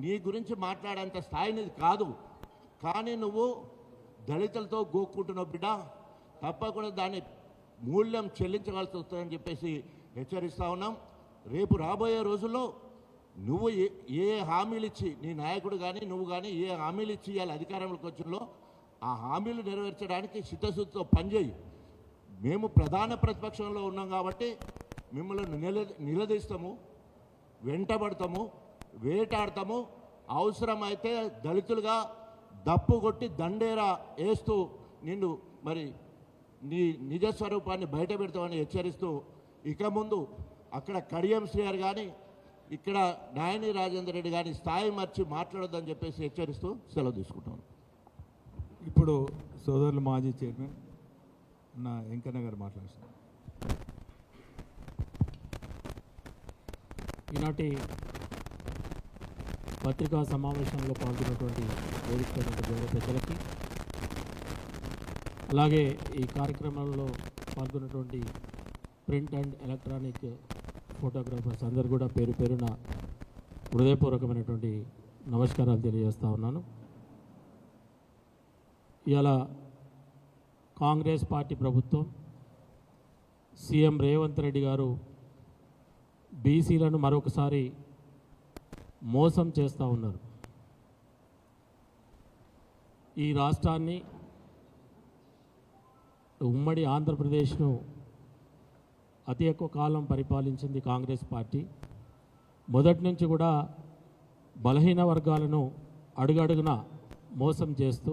నీ గురించి మాట్లాడేంత స్థాయిని కాదు. కానీ నువ్వు దళితులతో గోక్కుంటున్నావు బిడ్డ. తప్పకుండా దాని మూల్యం చెల్లించవలసి వస్తుందని చెప్పేసి హెచ్చరిస్తూ ఉన్నాం. రేపు రాబోయే రోజుల్లో నువ్వు ఏ హామీలు ఇచ్చి, నీ నాయకుడు కానీ నువ్వు కానీ ఏ హామీలు ఇచ్చి ఇవాళ అధికారంలోకి వచ్చినలో ఆ హామీలు నెరవేర్చడానికి చిత్తశుద్ధితో పనిచేయి. మేము ప్రధాన ప్రతిపక్షంలో ఉన్నాం కాబట్టి మిమ్మల్ని నిలదీస్తాము, వెంటబడతాము, వేటాడతాము. అవసరమైతే దళితులుగా దప్పు కొట్టి దండేరా వేస్తూ నిన్ను మరి నీ నిజస్వరూపాన్ని బయట పెడతామని హెచ్చరిస్తూ, ఇక ముందు అక్కడ కడియం శ్రీగారు కానీ ఇక్కడ నాయని రాజేందర్ రెడ్డి కానీ స్థాయి మర్చి మాట్లాడొద్దని చెప్పేసి హెచ్చరిస్తూ సెలవు తీసుకుంటాను. ఇప్పుడు సోదరులు మాజీ చైర్మన్ నా వెంకన్న గారు మాట్లాడుతున్నారు. ఈనాటి పత్రికా సమావేశంలో పాల్గొన్నటువంటి వేదికైనటువంటి గౌరవ పెద్దలకి, అలాగే ఈ కార్యక్రమంలో పాల్గొన్నటువంటి ప్రింట్ అండ్ ఎలక్ట్రానిక్ ఫోటోగ్రాఫర్స్ అందరు కూడా పేరు పేరున హృదయపూర్వకమైనటువంటి నమస్కారాలు తెలియజేస్తూ ఉన్నాను. ఇలా కాంగ్రెస్ పార్టీ ప్రభుత్వం, సీఎం రేవంత్ రెడ్డి గారు బీసీలను మరొకసారి మోసం చేస్తూ ఉన్నారు. ఈ రాష్ట్రాన్ని, ఉమ్మడి ఆంధ్రప్రదేశ్ను అతి ఎక్కువ కాలం పరిపాలించింది కాంగ్రెస్ పార్టీ. మొదటి నుంచి కూడా బలహీన వర్గాలను అడుగడుగున మోసం చేస్తూ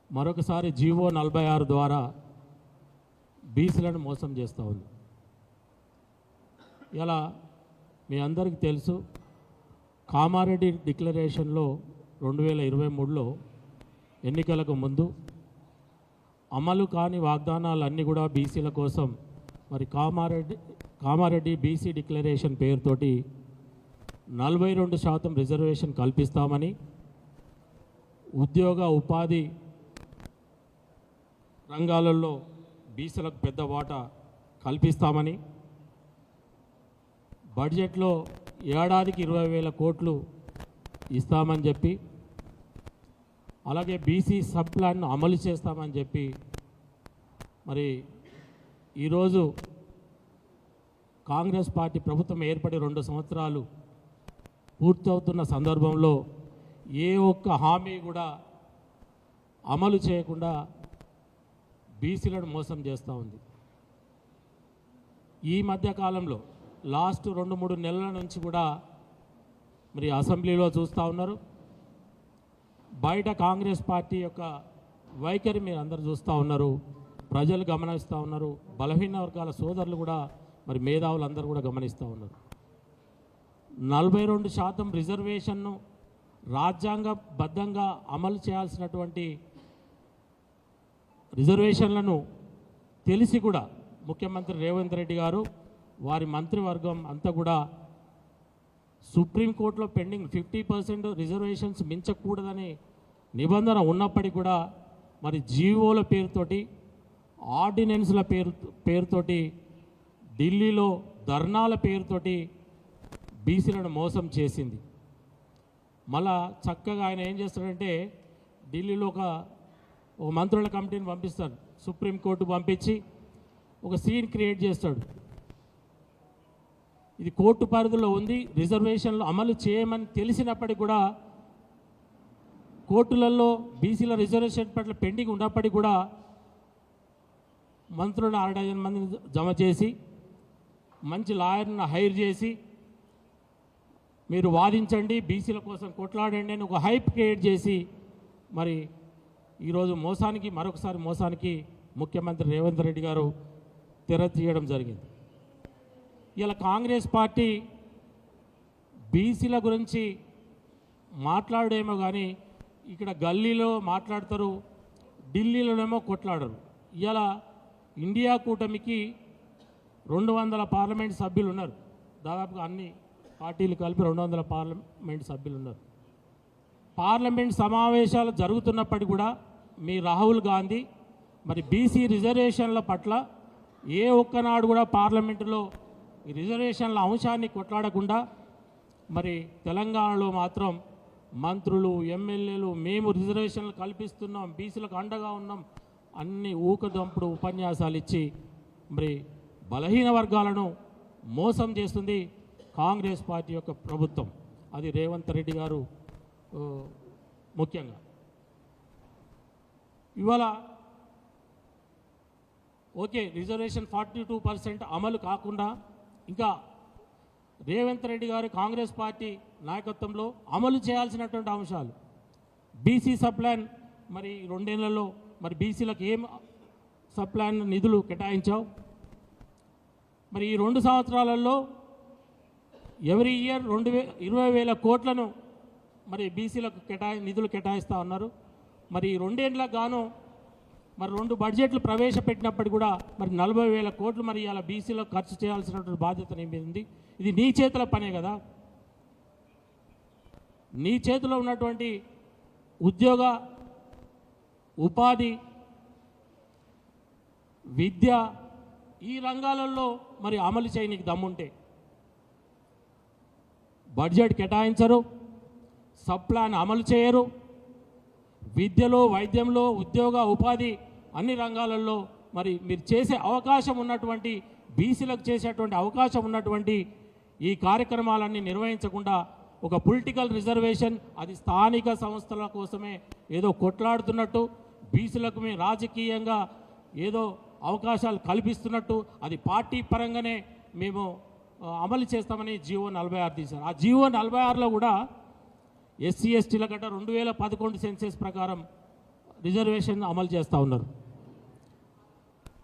మరొకసారి జీవో 46 ద్వారా బీసీలను మోసం చేస్తూ ఉంది. ఇలా మీ అందరికీ తెలుసు, కామారెడ్డి డిక్లరేషన్లో 2023లో ఎన్నికలకు ముందు అమలు కాని వాగ్దానాలన్నీ కూడా బీసీల కోసం మరి కామారెడ్డి బీసీ డిక్లరేషన్ పేరుతోటి 42% రిజర్వేషన్ కల్పిస్తామని, ఉద్యోగ ఉపాధి రంగాలలో బీసీలకు పెద్ద వాటా కల్పిస్తామని, బడ్జెట్లో ఏడాదికి 20,000 కోట్లు ఇస్తామని చెప్పి, అలాగే బీసీ సబ్ ప్లాన్ను అమలు చేస్తామని చెప్పి మరి ఈరోజు కాంగ్రెస్ పార్టీ ప్రభుత్వం ఏర్పడి 2 సంవత్సరాలు పూర్తవుతున్న సందర్భంలో ఏ ఒక్క హామీ కూడా అమలు చేయకుండా బీసీలను మోసం చేస్తూ ఉంది. ఈ మధ్యకాలంలో లాస్ట్ 2-3 నెలల నుంచి కూడా మరి అసెంబ్లీలో చూస్తూ ఉన్నారు, బయట కాంగ్రెస్ పార్టీ యొక్క వైఖరి మీరు అందరూ చూస్తూ ఉన్నారు. ప్రజలు గమనిస్తూ ఉన్నారు, బలహీన వర్గాల సోదరులు కూడా మరి మేధావులందరూ కూడా గమనిస్తూ ఉన్నారు. 42% రిజర్వేషన్ను రాజ్యాంగబద్ధంగా అమలు చేయాల్సినటువంటి రిజర్వేషన్లను తెలిసి కూడా ముఖ్యమంత్రి రేవంత్ రెడ్డి గారు వారి మంత్రివర్గం అంతా కూడా సుప్రీంకోర్టులో పెండింగ్ 50% రిజర్వేషన్స్ మించకూడదని నిబంధన ఉన్నప్పటికీ కూడా మరి జీవోల పేరుతోటి ఆర్డినెన్స్ల పేరుతోటి ఢిల్లీలో ధర్నాల పేరుతోటి బీసీలను మోసం చేసింది. మళ్ళా చక్కగా ఆయన ఏం చేస్తాడంటే ఢిల్లీలో ఒక మంత్రుల కమిటీని పంపిస్తాడు, సుప్రీంకోర్టు పంపించి ఒక సీన్ క్రియేట్ చేస్తాడు. ఇది కోర్టు పరిధిలో ఉంది, రిజర్వేషన్లు అమలు చేయమని తెలిసినప్పటికీ కూడా కోర్టులలో బీసీల రిజర్వేషన్ పట్ల పెండింగ్ ఉన్నప్పటికీ కూడా మంత్రులను 6 మందిని జమ చేసి మంచి లాయర్ను హైర్ చేసి మీరు వాదించండి, బీసీల కోసం కొట్లాడండి అని ఒక హైప్ క్రియేట్ చేసి మరి ఈరోజు మోసానికి మరొకసారి మోసానికి ముఖ్యమంత్రి రేవంత్ రెడ్డి గారు తెర తీయడం జరిగింది. ఇలా కాంగ్రెస్ పార్టీ బీసీల గురించి మాట్లాడేమో కానీ ఇక్కడ గల్లీలో మాట్లాడతారు, ఢిల్లీలోనేమో కొట్లాడరు. ఇలా ఇండియా కూటమికి 200 పార్లమెంట్ సభ్యులు ఉన్నారు, దాదాపుగా అన్ని పార్టీలు కలిపి 200 పార్లమెంట్ సభ్యులు ఉన్నారు. పార్లమెంట్ సమావేశాలు జరుగుతున్నప్పటికీ కూడా మీ రాహుల్ గాంధీ మరి బీసీ రిజర్వేషన్ల పట్ల ఏ ఒక్కనాడు కూడా పార్లమెంటులో ఈ రిజర్వేషన్ల అంశాన్ని కొట్లాడకుండా మరి తెలంగాణలో మాత్రం మంత్రులు ఎమ్మెల్యేలు మేము రిజర్వేషన్లు కల్పిస్తున్నాం, బీసీలకు అండగా ఉన్నాం అన్ని ఊకదంపుడు ఉపన్యాసాలు ఇచ్చి మరి బలహీన వర్గాలను మోసం చేస్తుంది కాంగ్రెస్ పార్టీ యొక్క ప్రభుత్వం, అది రేవంత్ రెడ్డి గారు ముఖ్యంగా. ఇవాళ ఓకే రిజర్వేషన్ 42% అమలు కాకుండా ఇంకా రేవంత్ రెడ్డి గారు కాంగ్రెస్ పార్టీ నాయకత్వంలో అమలు చేయాల్సినటువంటి అంశాలు బీసీ సప్లాన్ మరి 2 ఏళ్లలో మరి బీసీలకు ఏం సప్లాన్ నిధులు కేటాయించావు, మరి ఈ 2 సంవత్సరాలలో ఎవ్రీ ఇయర్ 20,000 కోట్లను మరి బీసీలకు నిధులు కేటాయిస్తూ ఉన్నారు. మరి ఈ 2 ఏళ్ళకు గాను మరి 2 బడ్జెట్లు ప్రవేశపెట్టినప్పటికీ కూడా మరి 40,000 కోట్లు మరి ఇలా బీసీలకు ఖర్చు చేయాల్సినటువంటి బాధ్యత నీ మీద ఉంది. ఇది నీ చేతుల పనే కదా, నీ చేతిలో ఉన్నటువంటి ఉద్యోగ ఉపాధి విద్య ఈ రంగాలలో మరి అమలు చేయి నీకు దమ్ముంటే. బడ్జెట్ కేటాయించరు, సప్లాన్ అమలు చేయరు, విద్యలో వైద్యంలో ఉద్యోగ ఉపాధి అన్ని రంగాలలో మరి మీరు చేసే అవకాశం ఉన్నటువంటి బీసీలకు చేసేటువంటి అవకాశం ఉన్నటువంటి ఈ కార్యక్రమాలన్నీ నిర్వహించకుండా ఒక పొలిటికల్ రిజర్వేషన్ అది స్థానిక సంస్థల కోసమే ఏదో కొట్లాడుతున్నట్టు, బీసీలకు మేము రాజకీయంగా ఏదో అవకాశాలు కల్పిస్తున్నట్టు అది పార్టీ పరంగానే మేము అమలు చేస్తామని జీవో 46 తీశారు. ఆ జీవో 46లో కూడా ఎస్సీ ఎస్టీల గట్ట 2011 సెన్సెస్ ప్రకారం రిజర్వేషన్ అమలు చేస్తూ ఉన్నారు.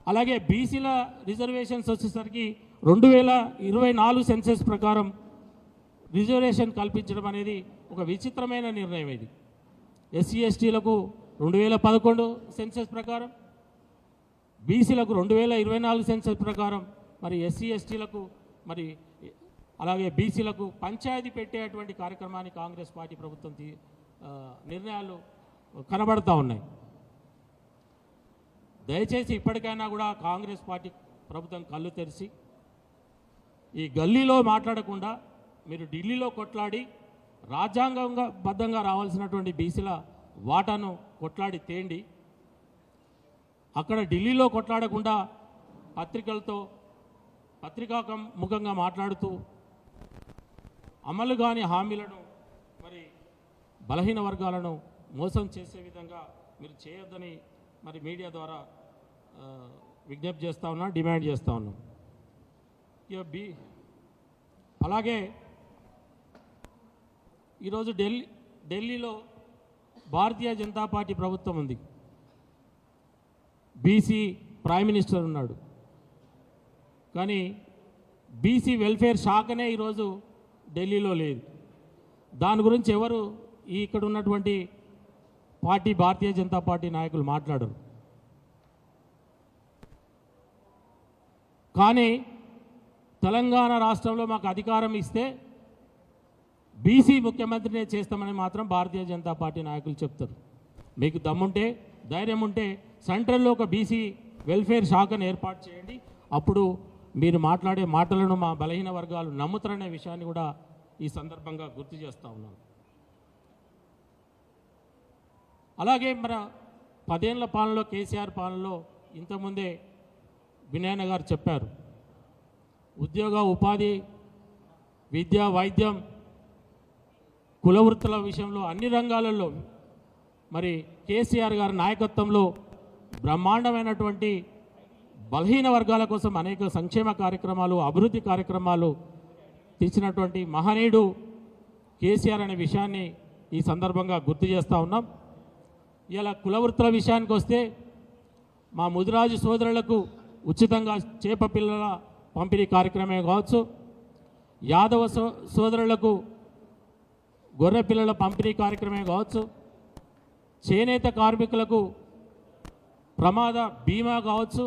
అలాగే బీసీల రిజర్వేషన్స్ వచ్చేసరికి 2024 సెన్సెస్ ప్రకారం రిజర్వేషన్ కల్పించడం అనేది ఒక విచిత్రమైన నిర్ణయం. ఇది ఎస్సీ ఎస్టీలకు 2011 సెన్సెస్ ప్రకారం, బీసీలకు 2024 సెన్సెస్ ప్రకారం మరి ఎస్సీ ఎస్టీలకు మరి అలాగే బీసీలకు పంచాయతీ పెట్టేటువంటి కార్యక్రమాన్ని కాంగ్రెస్ పార్టీ ప్రభుత్వం నిర్ణయాలు కనబడతా ఉన్నాయి. దయచేసి ఇప్పటికైనా కూడా కాంగ్రెస్ పార్టీ ప్రభుత్వం కళ్ళు తెరిచి ఈ గల్లీలో మాట్లాడకుండా మీరు ఢిల్లీలో కొట్లాడి రాజ్యాంగంగా బద్ధంగా రావాల్సినటువంటి బీసీల వాటాను కొట్లాడి తేండి. అక్కడ ఢిల్లీలో కొట్లాడకుండా పత్రికలతో ముఖంగా మాట్లాడుతూ అమలు కాని హామీలను మరి బలహీన వర్గాలను మోసం చేసే విధంగా మీరు చేయొద్దని మరి మీడియా ద్వారా విజ్ఞప్తి చేస్తూ ఉన్నా, డిమాండ్ చేస్తూ ఉన్నాం. ఇక అలాగే ఈరోజు ఢిల్లీలో భారతీయ జనతా పార్టీ ప్రభుత్వం ఉంది. బీసీ ప్రైమ్ మినిస్టర్ ఉన్నాడు. కానీ బీసీ వెల్ఫేర్ శాఖనే ఈరోజు ఢిల్లీలో లేదు. దాని గురించి ఎవరు ఇక్కడ ఉన్నటువంటి పార్టీ భారతీయ జనతా పార్టీ నాయకులు మాట్లాడరు. కానీ తెలంగాణ రాష్ట్రంలో మాకు అధికారం ఇస్తే బీసీ ముఖ్యమంత్రినే చేస్తామని మాత్రం భారతీయ జనతా పార్టీ నాయకులు చెప్తారు. మీకు దమ్ముంటే, ధైర్యం ఉంటే సెంట్రల్లో ఒక బీసీ వెల్ఫేర్ శాఖను ఏర్పాటు చేయండి. అప్పుడు మీరు మాట్లాడే మాటలను మా బలహీన వర్గాలు నమ్ముతారనే విషయాన్ని కూడా ఈ సందర్భంగా గుర్తు చేస్తూ ఉన్నాను. అలాగే మన 10 ఏళ్ల పాలనలో, కేసీఆర్ పాలనలో ఇంతకుముందే వినయన గారు చెప్పారు, ఉద్యోగ, ఉపాధి, విద్య, వైద్యం, కుల వృత్తుల విషయంలో అన్ని రంగాలలో మరి కేసీఆర్ గారి నాయకత్వంలో బ్రహ్మాండమైనటువంటి బలహీన వర్గాల కోసం అనేక సంక్షేమ కార్యక్రమాలు, అభివృద్ధి కార్యక్రమాలు తెచ్చినటువంటి మహనీయుడు కేసీఆర్ అనే విషయాన్ని ఈ సందర్భంగా గుర్తు చేస్తూ ఉన్నాం. ఇలా కుల వృత్తుల విషయానికి వస్తే మా ముదిరాజు సోదరులకు ఉచితంగా చేప పిల్లల పంపిణీ కార్యక్రమమే కావచ్చు, యాదవ సోదరులకు గొర్రె పిల్లల పంపిణీ కార్యక్రమమే కావచ్చు, చేనేత కార్మికులకు ప్రమాద బీమా కావచ్చు,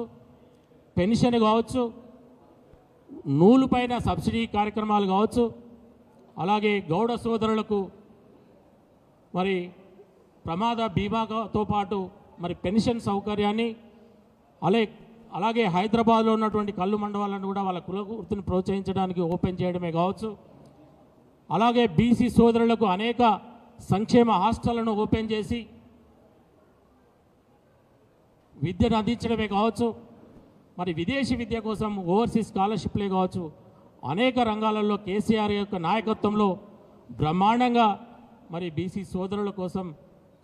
పెన్షన్ కావచ్చు, నూలుపైన సబ్సిడీ కార్యక్రమాలు కావచ్చు, అలాగే గౌడ సోదరులకు మరి ప్రమాద బీమాతో పాటు మరి పెన్షన్ సౌకర్యాన్ని, అలాగే హైదరాబాద్లో ఉన్నటువంటి కళ్ళు మండవాలను కూడా వాళ్ళ కుల వృత్తిని ప్రోత్సహించడానికి ఓపెన్ చేయడమే కావచ్చు, అలాగే బీసీ సోదరులకు అనేక సంక్షేమ హాస్టళ్లను ఓపెన్ చేసి విద్యను అందించడమే కావచ్చు, మరి విదేశీ విద్య కోసం ఓవర్సీస్ స్కాలర్షిప్లే కావచ్చు, అనేక రంగాలలో కేసీఆర్ యొక్క నాయకత్వంలో బ్రహ్మాండంగా మరి బీసీ సోదరుల కోసం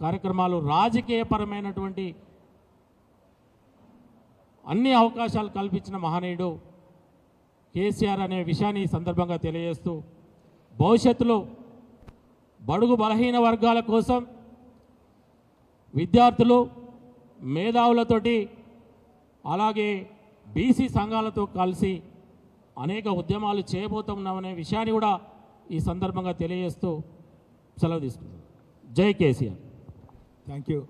కార్యక్రమాలు, రాజకీయపరమైనటువంటి అన్ని అవకాశాలు కల్పించిన మహనీయుడు కేసీఆర్ అనే విషయాన్ని ఈ సందర్భంగా తెలియజేస్తూ, భవిష్యత్తులో బడుగు బలహీన వర్గాల కోసం విద్యార్థులు, మేధావులతోటి అలాగే బీసీ సంఘాలతో కలిసి అనేక ఉద్యమాలు చేయబోతున్నామనే విషయాన్ని కూడా ఈ సందర్భంగా తెలియజేస్తూ సెలవు తీసుకుంటాం. జై కేసీఆర్. Thank you.